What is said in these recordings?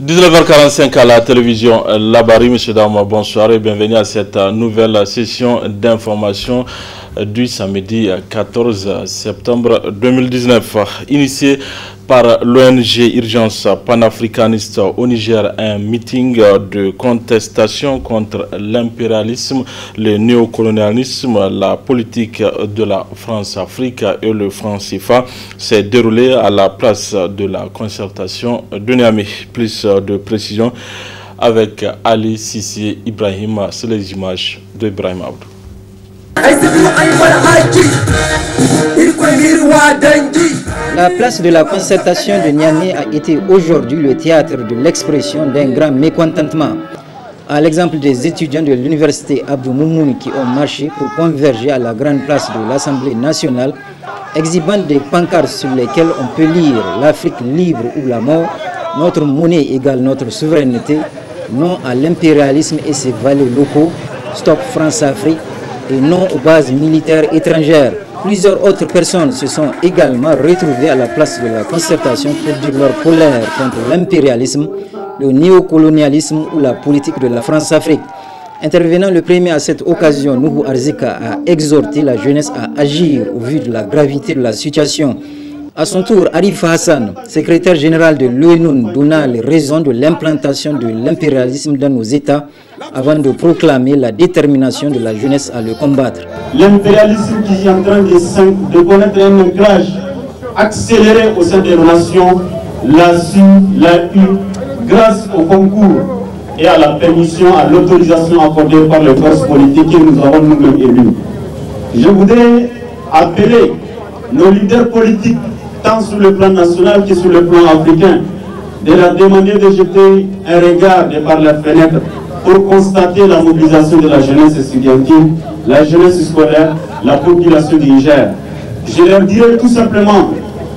19h45 à la télévision Labari. Monsieur Dama, bonsoir et bienvenue à cette nouvelle session d'information du samedi 14 septembre 2019. Initiée par l'ONG Urgence panafricaniste au Niger, un meeting de contestation contre l'impérialisme, le néocolonialisme, la politique de la France-Afrique et le franc CFA s'est déroulé à la place de la concertation de Niamey. Plus de précision avec Ali Sissi Ibrahim, c'est les images de Ibrahim Abdou. La place de la concertation de Niamey a été aujourd'hui le théâtre de l'expression d'un grand mécontentement. À l'exemple des étudiants de l'université Abdou Moumouni qui ont marché pour converger à la grande place de l'Assemblée nationale, exhibant des pancartes sur lesquelles on peut lire « L'Afrique libre ou la mort »,« Notre monnaie égale notre souveraineté »,« Non à l'impérialisme et ses valets locaux »,« Stop France-Afrique » et « Non aux bases militaires étrangères ». Plusieurs autres personnes se sont également retrouvées à la place de la concertation pour dire leur colère contre l'impérialisme, le néocolonialisme ou la politique de la France-Afrique. Intervenant le premier à cette occasion, Nuhu Arzika a exhorté la jeunesse à agir au vu de la gravité de la situation. À son tour, Arif Hassan, secrétaire général de l'ONU, donna les raisons de l'implantation de l'impérialisme dans nos États avant de proclamer la détermination de la jeunesse à le combattre. L'impérialisme qui est en train de connaître un ancrage accéléré au sein des nations l'a eu grâce au concours et à la permission, à l'autorisation accordée par les forces politiques que nous avons nous-mêmes élus. Je voudrais appeler nos leaders politiques, tant sur le plan national que sur le plan africain, de leur demander de jeter un regard de par la fenêtre pour constater la mobilisation de la jeunesse estudiantine, la jeunesse scolaire, la population du Niger. Je leur dirais tout simplement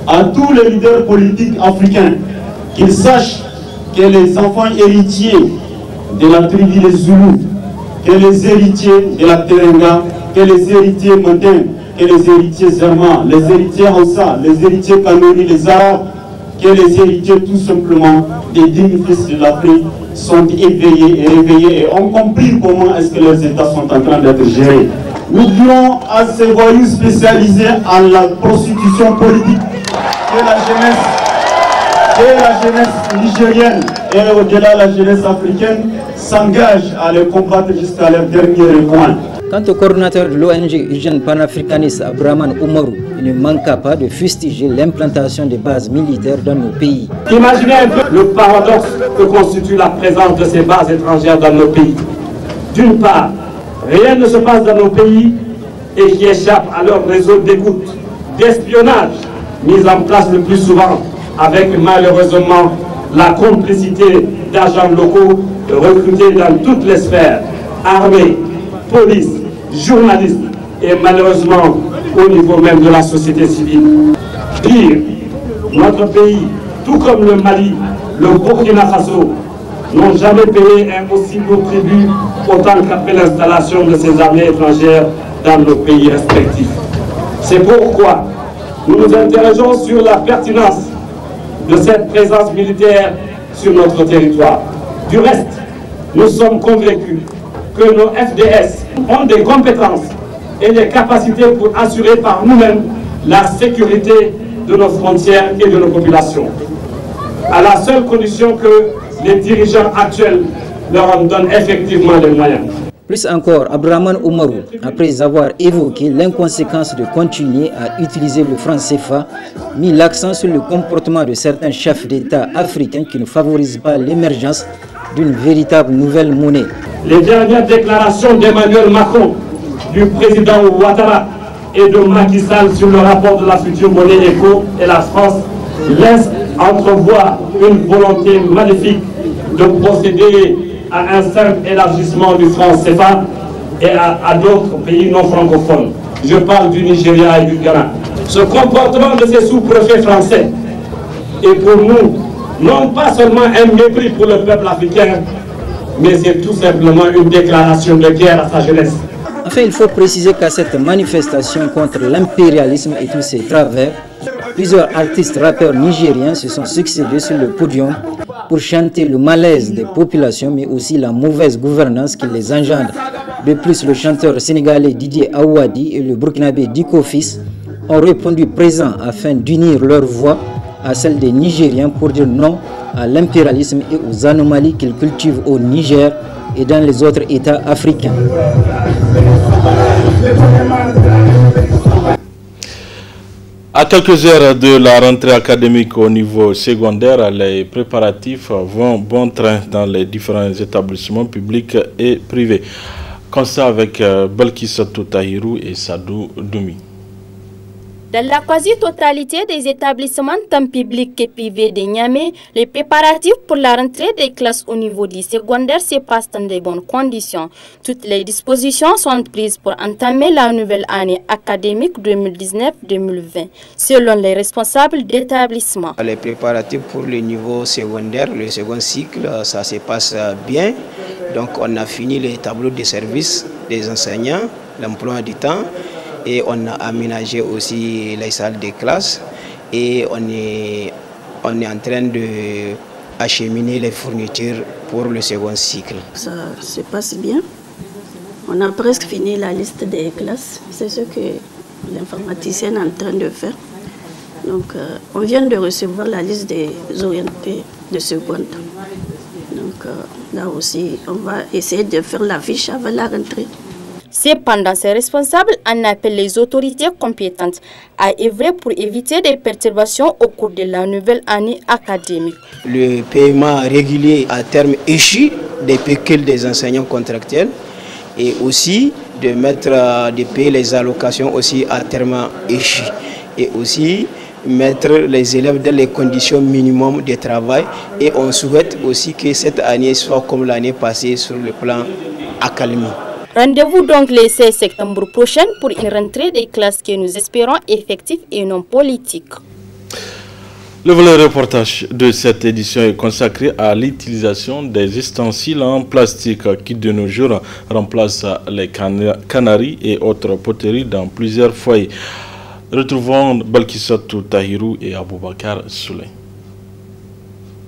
à tous les leaders politiques africains qu'ils sachent que les enfants héritiers de la tribu des Zoulous, que les héritiers de la Terenga, que les héritiers Mandin, que les héritiers Zerma, les héritiers Hausa, les héritiers Kanuri, les Arabes, que les héritiers tout simplement des dignes fils de l'Afrique sont éveillés et réveillés et ont compris comment est-ce que leurs États sont en train d'être gérés. Nous dirons à ces voyous spécialisés à la prostitution politique que la jeunesse nigérienne et au-delà la jeunesse africaine s'engage à les combattre jusqu'à leur dernier recoin. Quant au coordinateur de l'ONG Urgence panafricaniste Abdraman Oumarou, il ne manqua pas de fustiger l'implantation des bases militaires dans nos pays. Imaginez un peu le paradoxe que constitue la présence de ces bases étrangères dans nos pays. D'une part, rien ne se passe dans nos pays et qui échappe à leur réseau d'écoute, d'espionnage, mis en place le plus souvent avec malheureusement la complicité d'agents locaux recrutés dans toutes les sphères, armée, police, journalistes et malheureusement au niveau même de la société civile. Pire, notre pays, tout comme le Mali, le Burkina Faso, n'ont jamais payé un aussi lourd tribut autant qu'après l'installation de ces armées étrangères dans nos pays respectifs. C'est pourquoi nous nous interrogeons sur la pertinence de cette présence militaire sur notre territoire. Du reste, nous sommes convaincus que nos FDS ont des compétences et des capacités pour assurer par nous-mêmes la sécurité de nos frontières et de nos populations, à la seule condition que les dirigeants actuels leur en donnent effectivement les moyens. Plus encore, Abdraman Oumarou, après avoir évoqué l'inconséquence de continuer à utiliser le franc CFA, mit l'accent sur le comportement de certains chefs d'État africains qui ne favorisent pas l'émergence d'une véritable nouvelle monnaie. Les dernières déclarations d'Emmanuel Macron, du président Ouattara et de Macky Sall sur le rapport de la future monnaie éco et la France laissent entrevoir une volonté maléfique de procéder à un simple élargissement du franc CFA et à d'autres pays non francophones. Je parle du Nigeria et du Ghana. Ce comportement de ces sous-préfets français est pour nous non pas seulement un mépris pour le peuple africain, mais c'est tout simplement une déclaration de guerre à sa jeunesse. Enfin, il faut préciser qu'à cette manifestation contre l'impérialisme et tous ses travers, plusieurs artistes rappeurs nigériens se sont succédés sur le podium pour chanter le malaise des populations, mais aussi la mauvaise gouvernance qui les engendre. De plus, le chanteur sénégalais Didier Aouadi et le burkinabé Diko Fils ont répondu présents afin d'unir leur voix à celle des Nigériens pour dire non à l'impérialisme et aux anomalies qu'ils cultivent au Niger et dans les autres États africains. À quelques heures de la rentrée académique au niveau secondaire, les préparatifs vont bon train dans les différents établissements publics et privés. Constat avec Balkissatou Tahirou et Sadou Doumi. Dans la quasi-totalité des établissements tant publics que privés de Niamey, les préparatifs pour la rentrée des classes au niveau du secondaire se passent dans de bonnes conditions. Toutes les dispositions sont prises pour entamer la nouvelle année académique 2019-2020, selon les responsables d'établissement. Les préparatifs pour le niveau secondaire, le second cycle, ça se passe bien. Donc on a fini les tableaux de service des enseignants, l'emploi du temps. Et on a aménagé aussi les salles de classe et on est en train de acheminer les fournitures pour le second cycle. Ça se passe bien. On a presque fini la liste des classes. C'est ce que l'informaticienne est en train de faire. Donc on vient de recevoir la liste des orientés de seconde. Donc là aussi, on va essayer de faire la fiche avant la rentrée. Cependant, ces responsables en appellent les autorités compétentes à œuvrer pour éviter des perturbations au cours de la nouvelle année académique. Le paiement régulier à terme échu des pécules des enseignants contractuels et aussi de payer les allocations aussi à terme échu et aussi mettre les élèves dans les conditions minimum de travail et on souhaite aussi que cette année soit comme l'année passée sur le plan académique. Rendez-vous donc le 16 septembre prochain pour une rentrée des classes que nous espérons effective et non politique. Le volet reportage de cette édition est consacré à l'utilisation des ustensiles en plastique qui de nos jours remplacent les canaries et autres poteries dans plusieurs foyers. Retrouvons Balkissatou Tahirou et Aboubakar Souley.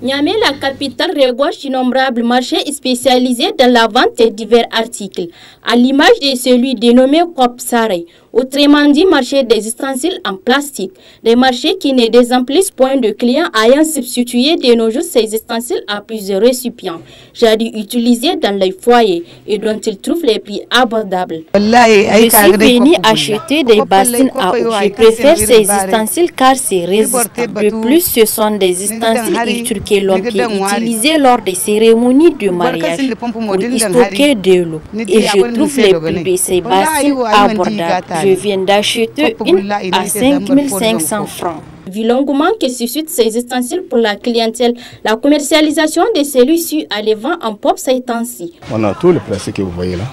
Niamey, la capitale, regorge d'innombrables marchés spécialisés dans la vente de divers articles, à l'image de celui dénommé Kop Sarey, autrement dit marché des ustensiles en plastique, des marchés qui ne désemplissent point de clients ayant substitué de nos jours ces ustensiles à plusieurs récipients, jadis utilisés dans les foyers et dont ils trouvent les prix abordables. Je suis venu acheter des bassines à eau. Je préfère ces ustensiles car c'est résistant. De plus, ce sont des ustensiles que l'on peut utiliser lors des cérémonies de mariage pour y stocker de l'eau. Et je trouve les prix de ces bassines abordables. Je viens d'acheter une à 5 500 francs. Vu l'engouement que suscitent ces ustensiles pour la clientèle, la commercialisation de celui-ci à les vend en pop ces temps-ci. On a tout le plastique que vous voyez là.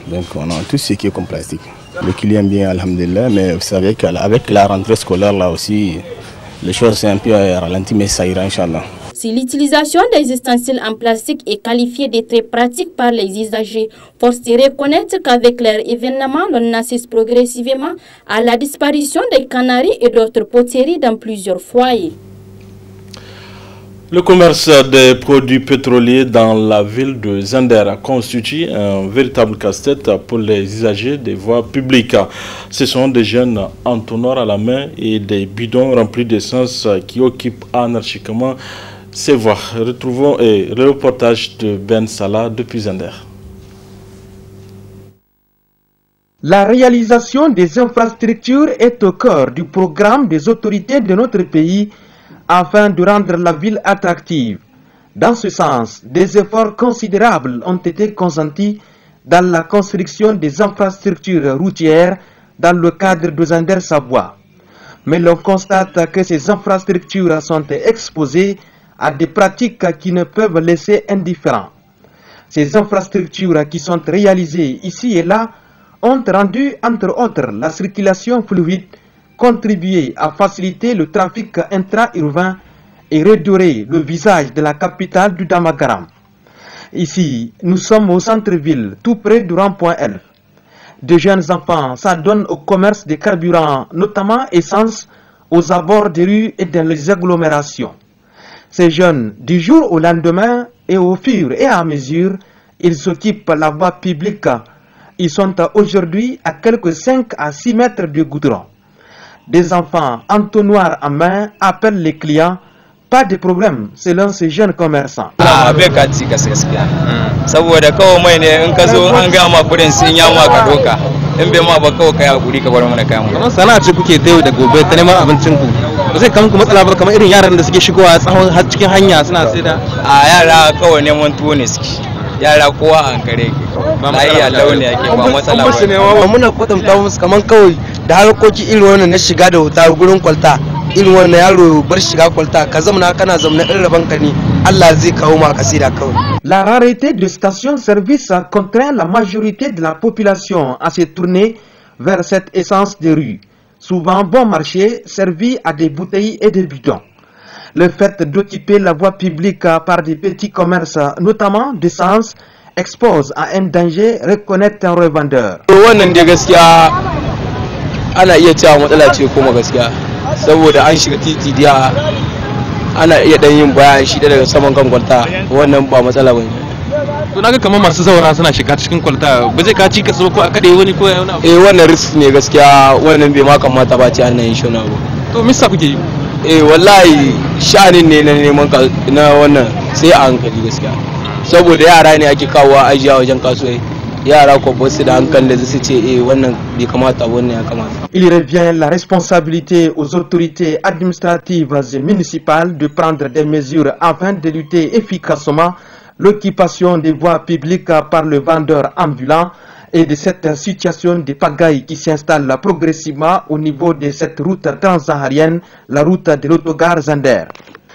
Donc on a tout ce qui est comme plastique. Le client bien, alhamdulillah, mais vous savez qu'avec la rentrée scolaire là aussi, les choses sont un peu ralenties, mais ça ira, Inch'Allah. Si l'utilisation des ustensiles en plastique est qualifiée de très pratique par les usagers, force de reconnaître qu'avec leur événement, on assiste progressivement à la disparition des canaries et d'autres poteries dans plusieurs foyers. Le commerce des produits pétroliers dans la ville de Zender constitue un véritable casse-tête pour les usagers des voies publiques. Ce sont des jeunes entonnoirs à la main et des bidons remplis d'essence qui occupent anarchiquement ces voies. Retrouvons le reportage de Ben Salah depuis Zender. La réalisation des infrastructures est au cœur du programme des autorités de notre pays afin de rendre la ville attractive. Dans ce sens, des efforts considérables ont été consentis dans la construction des infrastructures routières dans le cadre de Zender-Savoie. Mais l'on constate que ces infrastructures sont exposées à des pratiques qui ne peuvent laisser indifférents. Ces infrastructures qui sont réalisées ici et là ont rendu, entre autres, la circulation fluide, contribué à faciliter le trafic intra-urbain et redorer le visage de la capitale du Damagaram. Ici, nous sommes au centre-ville, tout près du rond-point L. De jeunes enfants s'adonnent au commerce des carburants, notamment essence, aux abords des rues et dans les agglomérations. Ces jeunes, du jour au lendemain et au fur et à mesure, ils occupent la voie publique. Ils sont aujourd'hui à quelques 5 à 6 mètres du goudron. Des enfants entonnoirs en main appellent les clients. Pas de problème selon ces jeunes commerçants. yara kowa an kare ba iya launi yake ba matsala ba muna kwatanta musu kaman kawai da harkoki irin wannan na shiga da wuta gurin kwalta irin wannan yaro bar shiga kwalta ka zamana kana zamana irin raban ka ne Allah zai kawo ma kasida kawai. La rareté de stations-service contraint la majorité de la population à se tourner vers cette essence de rue, souvent bon marché, servi à des bouteilles et des bidons. Le fait d'occuper la voie publique par des petits commerces, notamment d'essence, expose à un danger, reconnaît un revendeur. Wannan da gaskiya ana iya cewa matsala ce kuma gaskiya saboda an shiga titi da ana iya dan yin bayan shi daga saman kan kwalta wannan ba matsala bane. To naga kamar masu zaura suna shiga cikin kwalta ba zai ka ci ka ko a kade wani ko wani abu. Wannan risk ne gaskiya wannan bai ma kamata ba ce an yin shi na ba. To me yasa kuke yi? Wallahi sha'anin ne na neman na wannan sai a hankali gaskiya saboda yara ne ake kawo ajiya wajen kasuwai yara ko ba su da hankali da su ce wannan bai kamata wannan ya kamata. Il revient la responsabilité aux autorités administratives et municipales de prendre des mesures afin de lutter efficacement l'occupation des voies publiques par le vendeur ambulant et de cette situation de pagaille qui s'installe progressivement au niveau de cette route transsaharienne, la route de l'autogare Zander.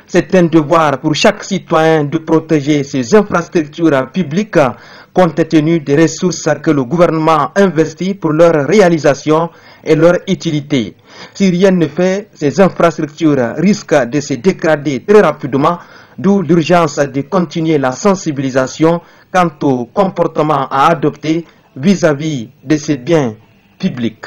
C'est un devoir pour chaque citoyen de protéger ses infrastructures publiques compte tenu des ressources que le gouvernement investit pour leur réalisation et leur utilité. Si rien ne fait, ces infrastructures risquent de se dégrader très rapidement, d'où l'urgence de continuer la sensibilisation quant au comportement à adopter vis-à-vis de ces biens publics.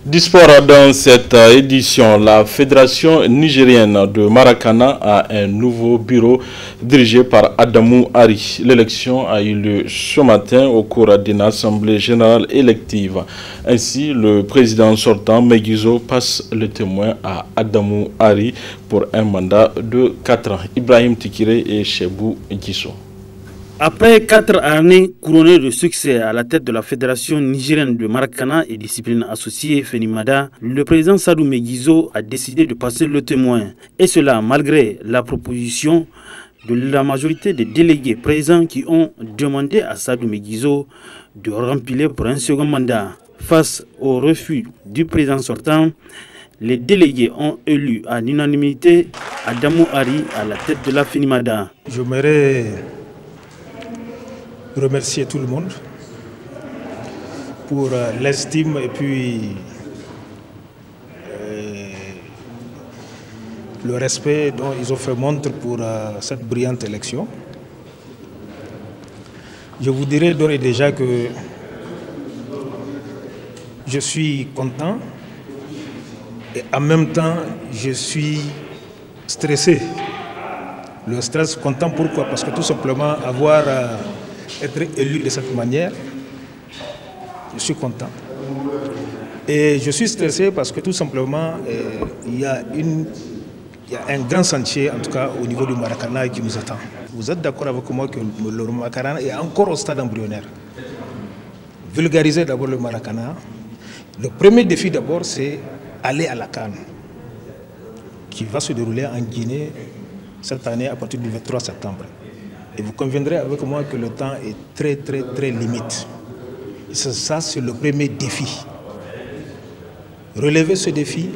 Du sport dans cette édition, la Fédération nigérienne de Maracana a un nouveau bureau dirigé par Adamou Ari. L'élection a eu lieu ce matin au cours d'une assemblée générale élective. Ainsi, le président sortant Megizo passe le témoin à Adamou Ari pour un mandat de 4 ans. Ibrahim Tikire et Chebou Gisso. Après 4 années couronnées de succès à la tête de la Fédération nigérienne de Maracana et discipline associée Fenimada, le président Sadou Megizo a décidé de passer le témoin. Et cela malgré la proposition de la majorité des délégués présents qui ont demandé à Sadou Megizo de remplir pour un second mandat. Face au refus du président sortant, les délégués ont élu à l'unanimité Adamou Ari à la tête de la Fenimada. J'aimerais remercier tout le monde pour l'estime et puis le respect dont ils ont fait montre pour cette brillante élection. Je vous dirai d'ores et déjà que je suis content et en même temps je suis stressé. Le stress content pourquoi? Parce que tout simplement être élu de cette manière, je suis content. Et je suis stressé parce que tout simplement, il y a un grand chantier, en tout cas au niveau du Maracana, qui nous attend. Vous êtes d'accord avec moi que le Maracana est encore au stade embryonnaire. Vulgariser d'abord le Maracana. Le premier défi d'abord, c'est aller à la CAN, qui va se dérouler en Guinée cette année à partir du 23 septembre. Et vous conviendrez avec moi que le temps est très limite. Et ça, c'est le premier défi. Relever ce défi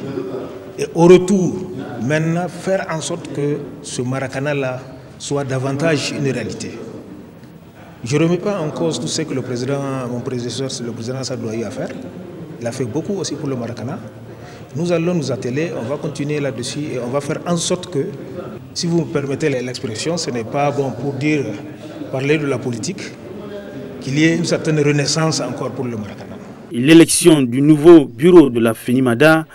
et au retour, maintenant, faire en sorte que ce Maracana-là soit davantage une réalité. Je ne remets pas en cause tout ce que mon prédécesseur, le président Sadou a eu à faire. Il a fait beaucoup aussi pour le Maracana. Nous allons nous atteler, on va continuer là-dessus et on va faire en sorte que, si vous me permettez l'expression, ce n'est pas bon pour parler de la politique, qu'il y ait une certaine renaissance encore pour le Maracana. L'élection du nouveau bureau de la Fenimada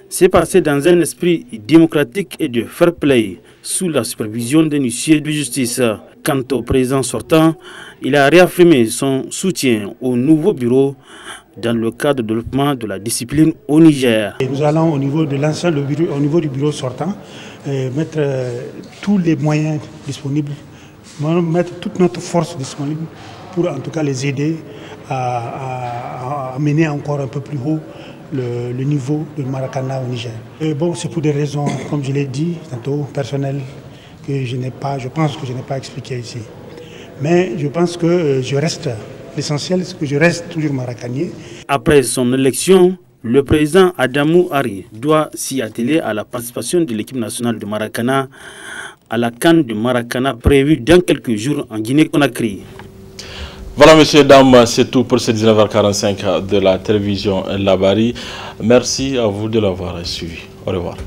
s'est passé dans un esprit démocratique et de fair play, sous la supervision d'un huissier de justice. Quant au président sortant, il a réaffirmé son soutien au nouveau bureau dans le cadre de développement de la discipline au Niger. Et nous allons au niveau de l'ancien bureau, au niveau du bureau sortant, mettre tous les moyens disponibles, mettre toute notre force disponible pour en tout cas les aider à mener encore un peu plus haut le niveau de Maracana au Niger. Et bon, c'est pour des raisons, comme je l'ai dit tantôt, personnelles, que je pense que je n'ai pas expliqué ici. Mais je pense que je reste, l'essentiel, c'est que je reste toujours maracanier. Après son élection, le président Adamou Ari doit s'y atteler à la participation de l'équipe nationale de Maracana à la CAN de Maracana prévue dans quelques jours en Guinée-Conakry. Voilà, messieurs, dames, c'est tout pour ce 19h45 de la télévision Labari. Merci à vous de l'avoir suivi. Au revoir.